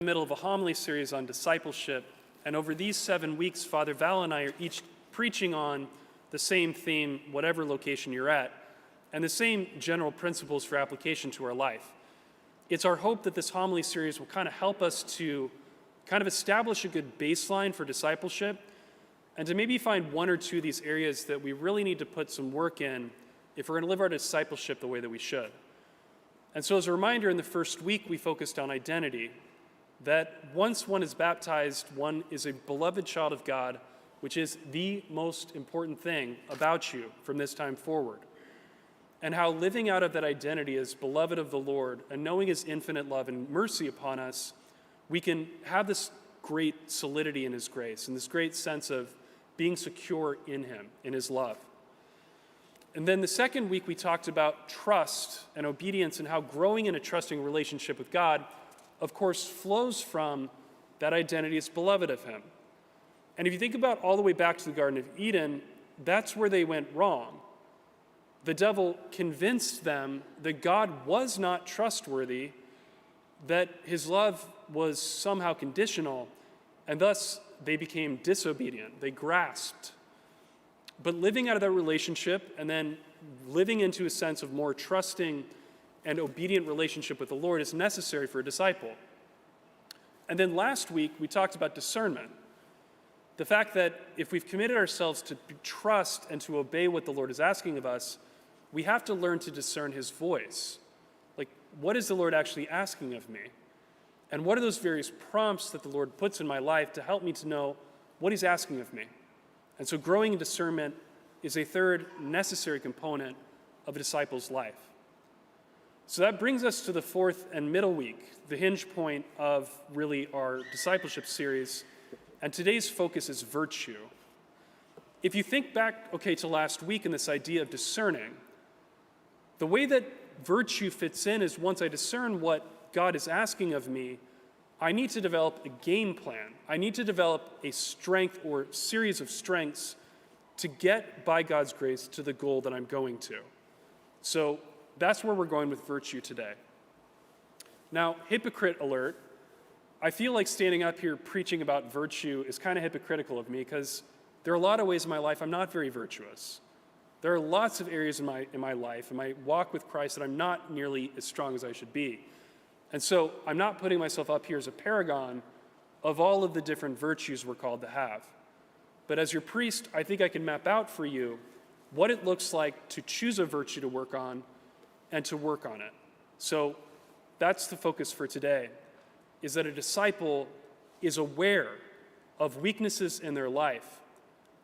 the middle of a homily series on discipleship, and over these 7 weeks, Father Val and I are each preaching on the same theme, whatever location you're at, and the same general principles for application to our life. It's our hope that this homily series will kind of help us to kind of establish a good baseline for discipleship and to maybe find one or two of these areas that we really need to put some work in if we're going to live our discipleship the way that we should. And so as a reminder, in the first week, we focused on identity, that once one is baptized, one is a beloved child of God, which is the most important thing about you from this time forward. And how living out of that identity as beloved of the Lord and knowing his infinite love and mercy upon us, we can have this great solidity in his grace and this great sense of being secure in him, in his love. And then the second week, we talked about trust and obedience and how growing in a trusting relationship with God, of course, flows from that identity as beloved of him. And if you think about all the way back to the Garden of Eden, that's where they went wrong. The devil convinced them that God was not trustworthy, that his love was somehow conditional, and thus they became disobedient. They grasped. But living out of that relationship and then living into a sense of more trusting and obedient relationship with the Lord is necessary for a disciple. And then last week, we talked about discernment. The fact that if we've committed ourselves to trust and to obey what the Lord is asking of us, we have to learn to discern his voice. Like, what is the Lord actually asking of me? And what are those various prompts that the Lord puts in my life to help me to know what he's asking of me? And so growing in discernment is a third necessary component of a disciple's life. So that brings us to the fourth and middle week, the hinge point of really our discipleship series. And today's focus is virtue. If you think back, to last week and this idea of discerning, the way that virtue fits in is once I discern what God is asking of me, I need to develop a game plan. I need to develop a strength or series of strengths to get, by God's grace, to the goal that I'm going to. So that's where we're going with virtue today. Now, hypocrite alert. I feel like standing up here preaching about virtue is kind of hypocritical of me because there are a lot of ways in my life I'm not very virtuous. There are lots of areas in my life, in my walk with Christ, that I'm not nearly as strong as I should be. And so I'm not putting myself up here as a paragon of all of the different virtues we're called to have. But as your priest, I think I can map out for you what it looks like to choose a virtue to work on and to work on it. So that's the focus for today, is that a disciple is aware of weaknesses in their life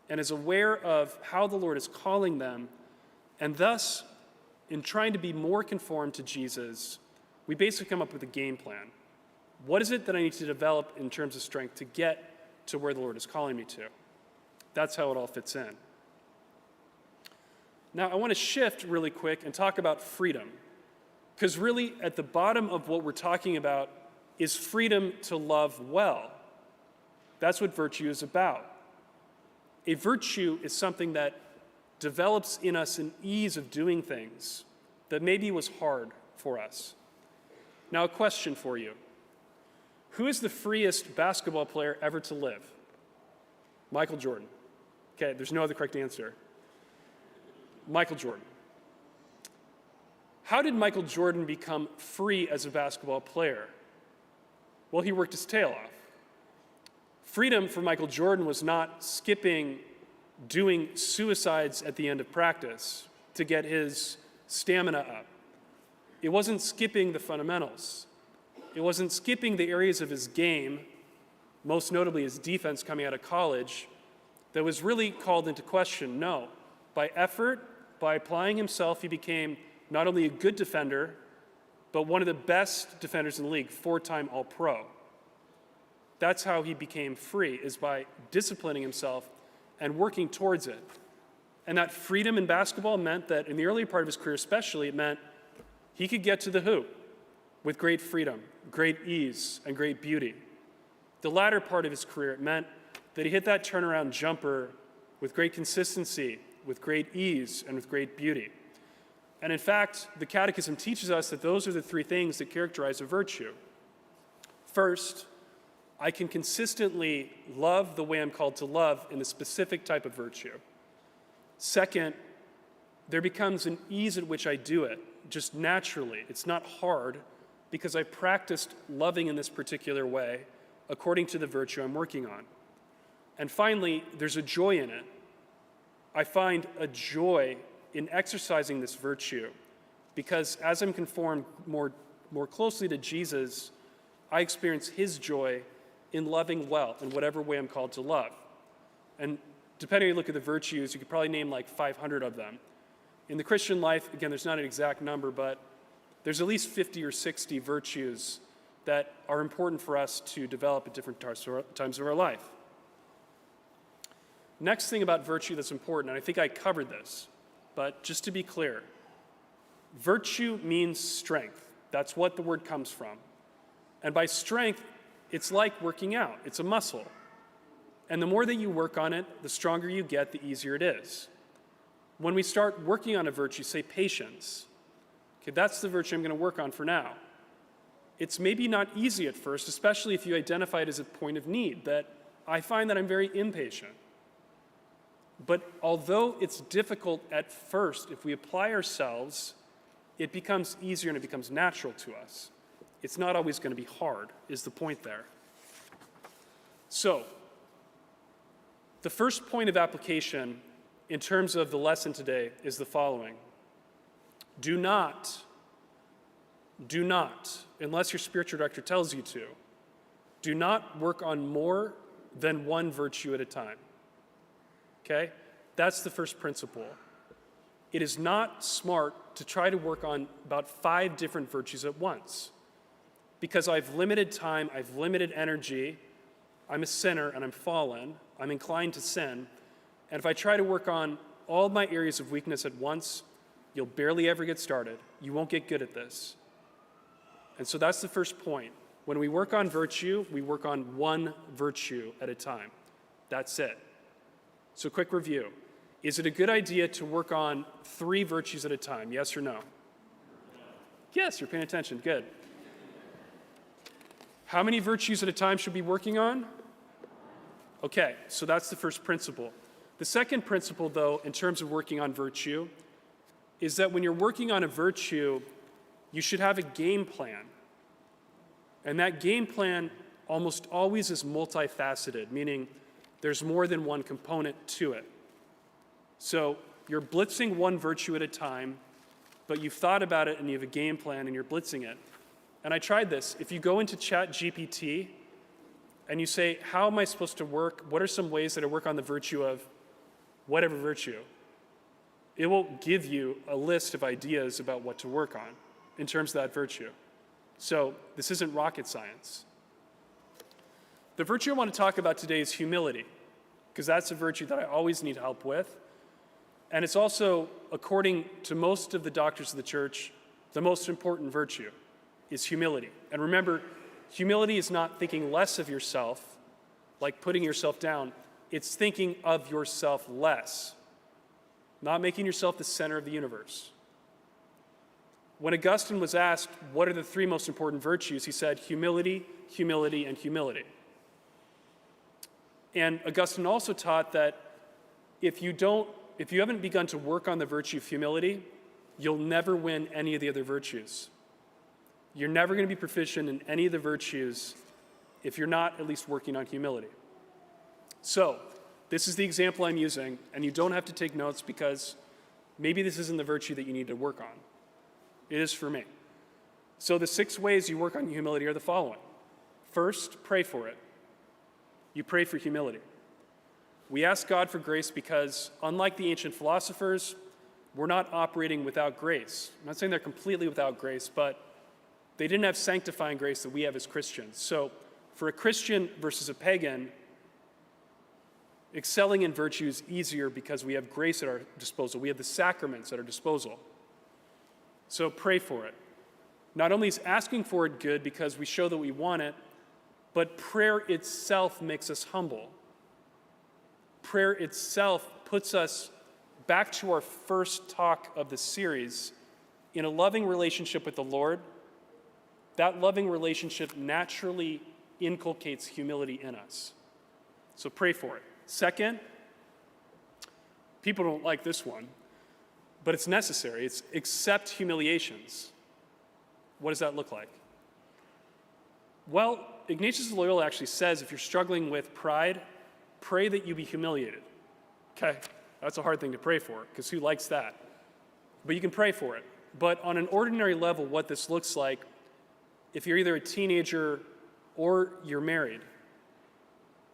and is aware of how the Lord is calling them, and thus, in trying to be more conformed to Jesus, we basically come up with a game plan. What is it that I need to develop in terms of strength to get to where the Lord is calling me to? That's how it all fits in. Now, I want to shift really quick and talk about freedom, because really at the bottom of what we're talking about is freedom to love well. That's what virtue is about. A virtue is something that develops in us an ease of doing things that maybe was hard for us. Now, a question for you. Who is the freest basketball player ever to live? Michael Jordan. Okay, there's no other correct answer. Michael Jordan. How did Michael Jordan become free as a basketball player? Well, he worked his tail off. Freedom for Michael Jordan was not skipping doing suicides at the end of practice to get his stamina up. It wasn't skipping the fundamentals. It wasn't skipping the areas of his game, most notably his defense coming out of college, that was really called into question. No. By effort, by applying himself, he became not only a good defender, but one of the best defenders in the league, 4-time All-Pro. That's how he became free, is by disciplining himself and working towards it. And that freedom in basketball meant that in the early part of his career especially, it meant he could get to the hoop with great freedom, great ease, and great beauty. The latter part of his career, it meant that he hit that turnaround jumper with great consistency, with great ease, and with great beauty. And in fact, the Catechism teaches us that those are the three things that characterize a virtue. First, I can consistently love the way I'm called to love in a specific type of virtue. Second, there becomes an ease at which I do it, just naturally. It's not hard because I practiced loving in this particular way according to the virtue I'm working on. And finally, there's a joy in it. I find a joy in exercising this virtue because as I'm conformed more closely to Jesus, I experience his joy in loving well in whatever way I'm called to love. And depending on you look at the virtues, you could probably name like 500 of them. In the Christian life, again, there's not an exact number, but there's at least 50 or 60 virtues that are important for us to develop at different times of our life. Next thing about virtue that's important, and I think I covered this, but just to be clear, virtue means strength. That's what the word comes from. And by strength, it's like working out. It's a muscle. And the more that you work on it, the stronger you get, the easier it is. When we start working on a virtue, say patience, okay, that's the virtue I'm going to work on for now. It's maybe not easy at first, especially if you identify it as a point of need, that I find that I'm very impatient. But although it's difficult at first, if we apply ourselves, it becomes easier and it becomes natural to us. It's not always going to be hard, is the point there. So, the first point of application in terms of the lesson today is the following. Do not, unless your spiritual director tells you to, do not work on more than one virtue at a time. Okay? That's the first principle. It is not smart to try to work on about 5 different virtues at once. Because I've limited time, I've limited energy, I'm a sinner and I'm fallen, I'm inclined to sin, and if I try to work on all my areas of weakness at once, you'll barely ever get started. You won't get good at this. And so that's the first point. When we work on virtue, we work on one virtue at a time. That's it. So quick review. Is it a good idea to work on 3 virtues at a time? Yes or no? Yes, you're paying attention. Good. How many virtues at a time should we be working on? Okay, so that's the first principle. The second principle, though, in terms of working on virtue, is that when you're working on a virtue, you should have a game plan. And that game plan almost always is multifaceted, meaning there's more than one component to it. So you're blitzing one virtue at a time, but you've thought about it and you have a game plan and you're blitzing it. And I tried this. If you go into ChatGPT and you say, how am I supposed to work? What are some ways that I work on the virtue of whatever virtue? It will give you a list of ideas about what to work on in terms of that virtue. So this isn't rocket science. The virtue I want to talk about today is humility, because that's a virtue that I always need help with. And it's also, according to most of the doctors of the church, the most important virtue is humility. And remember, humility is not thinking less of yourself, like putting yourself down. It's thinking of yourself less, not making yourself the center of the universe. When Augustine was asked, what are the 3 most important virtues, he said, humility, humility, and humility. And Augustine also taught that if you haven't begun to work on the virtue of humility, you'll never win any of the other virtues. You're never going to be proficient in any of the virtues if you're not at least working on humility. So, this is the example I'm using, and you don't have to take notes because maybe this isn't the virtue that you need to work on. It is for me. So the 6 ways you work on humility are the following. First, pray for it. You pray for humility. We ask God for grace because, unlike the ancient philosophers, we're not operating without grace. I'm not saying they're completely without grace, but they didn't have sanctifying grace that we have as Christians. So for a Christian versus a pagan, excelling in virtue is easier because we have grace at our disposal. We have the sacraments at our disposal. So pray for it. Not only is asking for it good because we show that we want it, but prayer itself makes us humble. Prayer itself puts us back to our first talk of the series in a loving relationship with the Lord, that loving relationship naturally inculcates humility in us. So pray for it. Second, people don't like this one, but it's necessary. It's accept humiliations. What does that look like? Well, Ignatius of Loyola actually says if you're struggling with pride, pray that you be humiliated. Okay, that's a hard thing to pray for, because who likes that? But you can pray for it. But on an ordinary level, what this looks like, if you're either a teenager or you're married,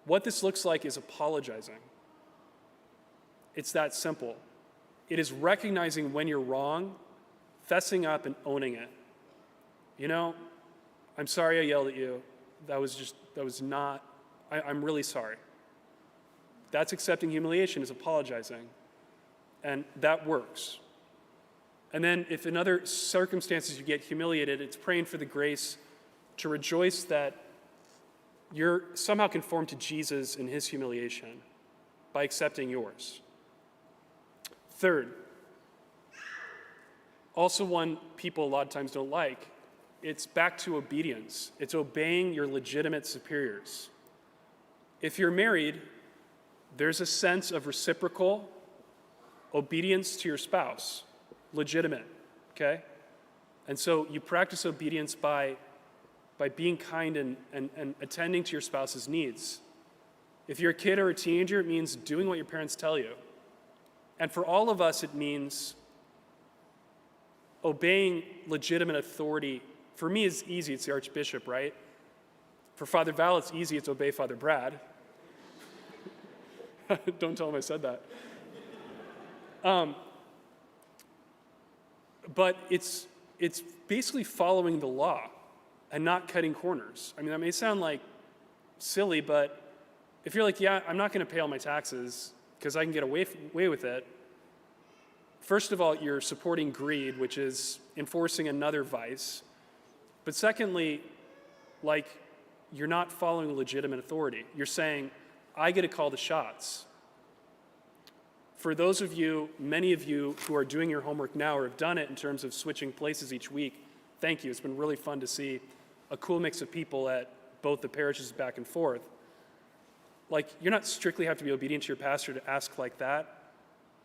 what this looks like is apologizing. It's that simple. It is recognizing when you're wrong, fessing up and owning it. You know, I'm sorry I yelled at you. I'm really sorry. That's accepting humiliation, is apologizing. And that works. And then if in other circumstances you get humiliated, it's praying for the grace to rejoice that you're somehow conformed to Jesus in his humiliation by accepting yours. Third, also one people a lot of times don't like, it's back to obedience. It's obeying your legitimate superiors. If you're married, there's a sense of reciprocal obedience to your spouse, legitimate, okay? And so you practice obedience by being kind and attending to your spouse's needs. If you're a kid or a teenager, it means doing what your parents tell you. And for all of us, it means obeying legitimate authority. For me, it's easy. It's the Archbishop, right? For Father Val, it's easy. It's obey Father Brad. Don't tell him I said that. But it's basically following the law and not cutting corners. I mean, that may sound like silly, but if you're like, yeah, I'm not going to pay all my taxes because I can get away with it, first of all, you're supporting greed, which is enforcing another vice. But secondly, like, you're not following legitimate authority. You're saying, I get to call the shots. For those of you, many of you who are doing your homework now or have done it in terms of switching places each week, thank you. It's been really fun to see a cool mix of people at both the parishes back and forth. Like, you're not strictly have to be obedient to your pastor to ask like that,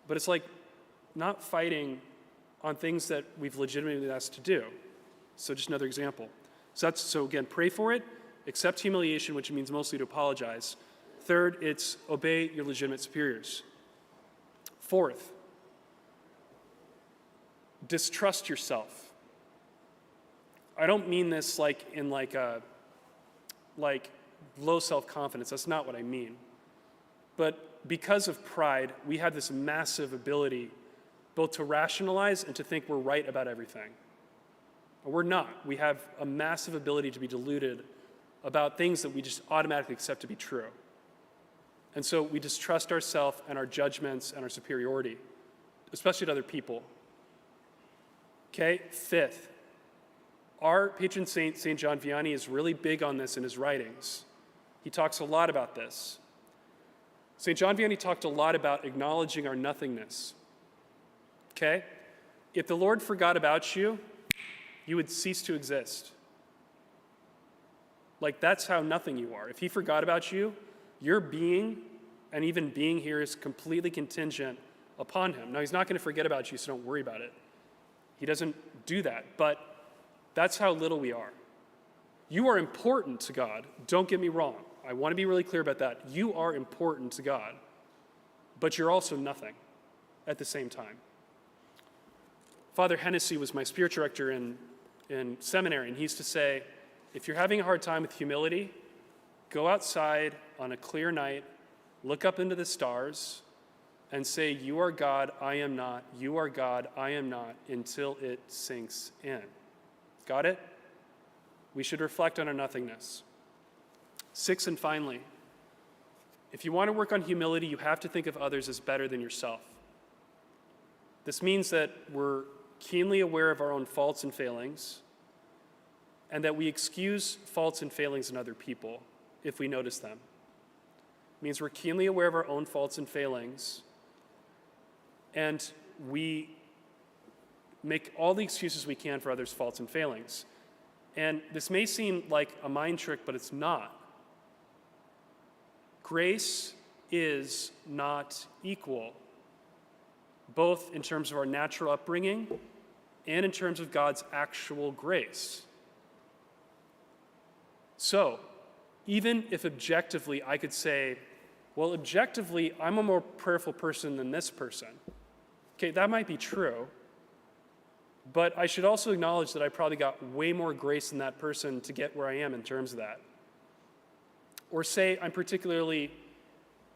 but it's like not fighting on things that we've legitimately asked to do. So just another example. So again, pray for it, accept humiliation, which means mostly to apologize. Third, it's obey your legitimate superiors. Fourth, distrust yourself. I don't mean this like low self-confidence. That's not what I mean. But because of pride, we have this massive ability both to rationalize and to think we're right about everything. But we're not. We have a massive ability to be deluded about things that we just automatically accept to be true. And so we distrust ourselves and our judgments and our superiority, especially to other people. Okay, fifth, our patron saint, St. John Vianney, is really big on this in his writings. He talks a lot about this. St. John Vianney talked a lot about acknowledging our nothingness. Okay? If the Lord forgot about you, you would cease to exist. Like, that's how nothing you are. If he forgot about you, your being, and even being here, is completely contingent upon him. Now, he's not going to forget about you, so don't worry about it. He doesn't do that, but that's how little we are. You are important to God. Don't get me wrong. I want to be really clear about that. You are important to God, but you're also nothing at the same time. Father Hennessy was my spiritual director in seminary, and he used to say, if you're having a hard time with humility, go outside on a clear night, look up into the stars, and say, you are God, I am not. You are God, I am not, until it sinks in. Got it? We should reflect on our nothingness. Sixth and finally, if you want to work on humility, you have to think of others as better than yourself. This means that we're keenly aware of our own faults and failings, and that we excuse faults and failings in other people if we notice them. It means we're keenly aware of our own faults and failings, and we make all the excuses we can for others' faults and failings. And this may seem like a mind trick, but it's not. Grace is not equal, both in terms of our natural upbringing and in terms of God's actual grace. So, even if objectively I could say, well, objectively, I'm a more prayerful person than this person. Okay, that might be true, but I should also acknowledge that I probably got way more grace than that person to get where I am in terms of that. Or say I'm particularly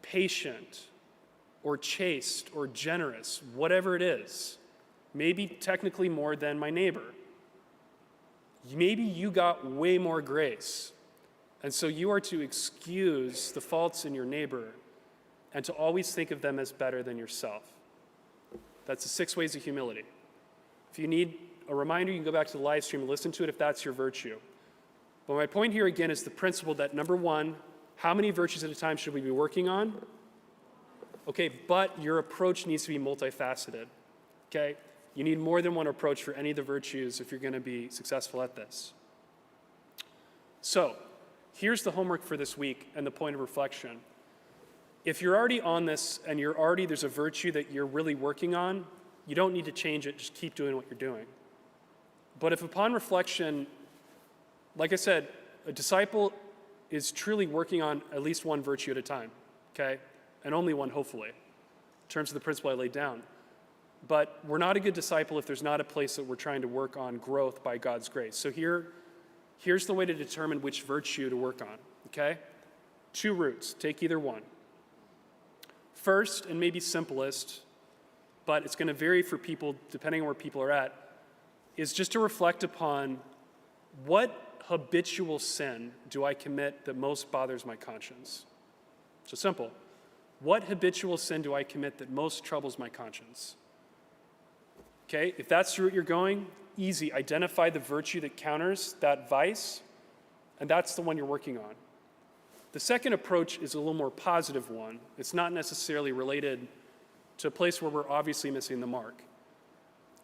patient or chaste or generous, whatever it is, maybe technically more than my neighbor. Maybe you got way more grace, and so you are to excuse the faults in your neighbor and to always think of them as better than yourself. That's the 6 ways of humility. If you need a reminder, you can go back to the live stream and listen to it if that's your virtue. But my point here again is the principle that, number one, how many virtues at a time should we be working on? Okay, but your approach needs to be multifaceted, okay? You need more than one approach for any of the virtues if you're going to be successful at this. So, here's the homework for this week and the point of reflection. If you're already on this and there's a virtue that you're really working on, you don't need to change it, just keep doing what you're doing. But if upon reflection, like I said, a disciple is truly working on at least one virtue at a time, okay? And only one, hopefully, in terms of the principle I laid down. But we're not a good disciple if there's not a place that we're trying to work on growth by God's grace. So here's the way to determine which virtue to work on, okay? 2 routes, take either one. First, and maybe simplest, but it's going to vary for people depending on where people are at, is just to reflect upon what habitual sin do I commit that most bothers my conscience? So simple. What habitual sin do I commit that most troubles my conscience? Okay, if that's the route you're going, easy. Identify the virtue that counters that vice, and that's the one you're working on. The second approach is a little more positive one. It's not necessarily related to a place where we're obviously missing the mark.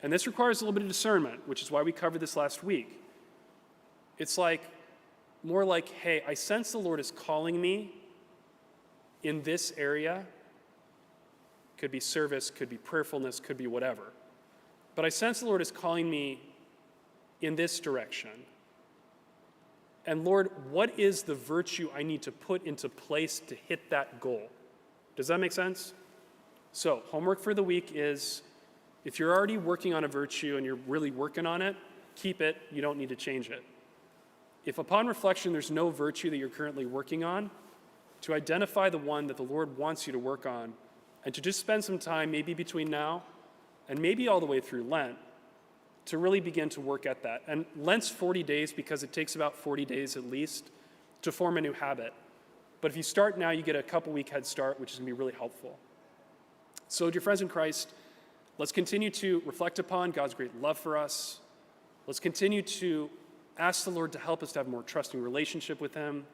And this requires a little bit of discernment, which is why we covered this last week. It's more like, hey, I sense the Lord is calling me in this area. Could be service, could be prayerfulness, could be whatever. But I sense the Lord is calling me in this direction. And Lord, what is the virtue I need to put into place to hit that goal? Does that make sense? So, homework for the week is, if you're already working on a virtue and you're really working on it, keep it. You don't need to change it. If upon reflection there's no virtue that you're currently working on, to identify the one that the Lord wants you to work on, and to just spend some time, maybe between now and maybe all the way through Lent, to really begin to work at that. And Lent's 40 days because it takes about 40 days at least to form a new habit. But if you start now, you get a couple-week head start, which is going to be really helpful. So, dear friends in Christ, let's continue to reflect upon God's great love for us. Let's continue to ask the Lord to help us to have a more trusting relationship with him.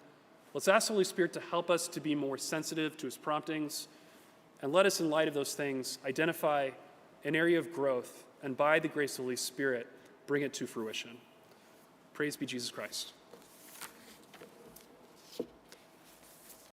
Let's ask the Holy Spirit to help us to be more sensitive to his promptings. And let us, in light of those things, identify an area of growth and by the grace of the Holy Spirit, bring it to fruition. Praise be Jesus Christ.